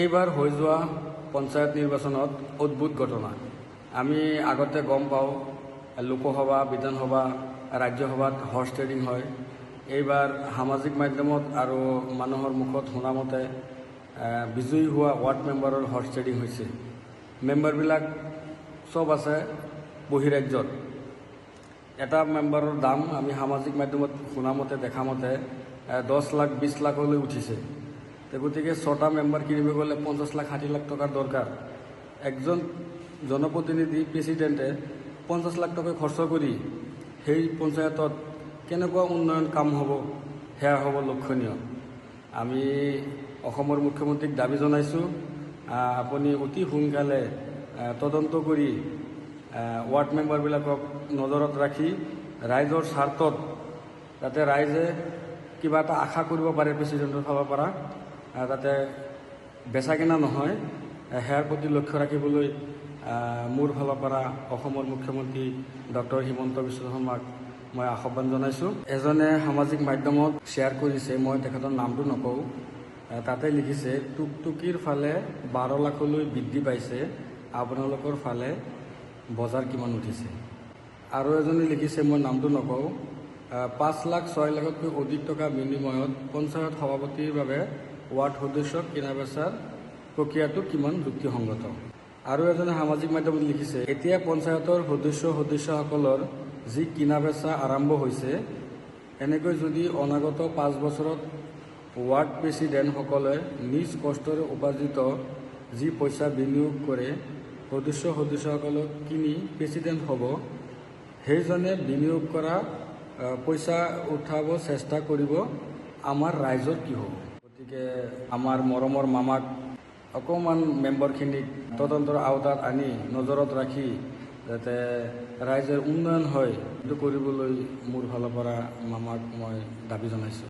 এইবাৰ হৈ যোৱা পঞ্চায়ত নিৰ্বাচনত অদ্ভুত ঘটনা। আমি আগতে গম পাওঁ লোকসভা, বিধানসভা, ৰাজ্যসভাত হৰ্চ ট্ৰেডিং হয়। এইবাৰ সামাজিক মাধ্যমত আৰু মানুহৰ মুখত শুনা মতে বিজয়ী হোৱা ৱাৰ্ড মেম্বাৰৰ হৰ্চ ট্ৰেডিং হৈছে। মেম্বাৰবিলাক চব আছে বহিৰাজ্যত। এটা মেম্বাৰৰ দাম আমি সামাজিক মাধ্যমত শুনা মতে দেখা মতে 10 লাখ 20 লাখলৈ উঠিছে। গতিকে 6টা মেম্বাৰ কিনিব গ'লে 50 লাখ 60 লাখ টকাৰ দৰকাৰ। একজন জনপ্ৰতিনিধি প্ৰেচিডেণ্টে 50 লাখ টকা খৰচ কৰি সেই পঞ্চায়তত কেনেকুৱা উন্নয়ন কাম হ'ব, সেয়া হ'ব লক্ষণীয়। আমি অসমৰ মুখ্যমন্ত্ৰীক দাবী জনাইছোঁ, আপুনি অতি সোনকালে তদন্ত কৰি ৱাৰ্ড মেম্বাৰবিলাকক নজৰত ৰাখি ৰাইজৰ স্বাৰ্থত, যাতে ৰাইজে কিবা এটা আশা কৰিব পাৰে প্ৰেচিডেণ্টৰ ফালৰ পৰা, যাতে বেচা কিনা নহয়, সেয়াৰ প্ৰতি লক্ষ্য ৰাখিবলৈ মোৰ ফালৰ পৰা অসমৰ মুখ্যমন্ত্ৰী ডক্টৰ হিমন্ত বিশ্ব শৰ্মাক মই আহ্বান জনাইছোঁ। এজনে সামাজিক মাধ্যমত শ্বেয়াৰ কৰিছে, মই তেখেতৰ নামটো নকওঁ, তাতে লিখিছে টুকটুকিৰ ফালে 12 লাখলৈ বৃদ্ধি পাইছে, আপোনালোকৰ ফালে বজাৰ কিমান উঠিছে। আৰু এজনে লিখিছে, মই নামটো নকওঁ, 5 লাখ 6 লাখতকৈ অধিক টকা বিনিময়ত পঞ্চায়ত সভাপতিৰ বাবে ৱাৰ্ড সদস্যক কিনা বেচাৰ প্ৰক্ৰিয়াটো কিমান যুক্তিসংগত। আৰু এজনে সামাজিক মাধ্যমত লিখিছে, এতিয়া পঞ্চায়তৰ সদস্যসকলৰ যি কিনা বেচা আৰম্ভ হৈছে, এনেকৈ যদি অনাগত 5 বছৰত ৱাৰ্ড প্ৰেচিডেণ্টসকলে নিজ কষ্টৰে উপাৰ্জিত যি পইচা বিনিয়োগ কৰে সদস্যসকলক কিনি প্ৰেচিডেণ্ট হ'ব, সেইজনে বিনিয়োগ কৰা পইচা উঠাব চেষ্টা কৰিব, আমাৰ ৰাইজৰ কি হ'ব। গতিকে আমাৰ মৰমৰ মামাক অকণমান মেম্বাৰখিনিক তদন্তৰ আওতাত আনি নজৰত ৰাখি যাতে ৰাইজৰ উন্নয়ন হয়, সেইটো কৰিবলৈ মোৰ ফালৰ পৰা মামাক মই দাবী জনাইছোঁ।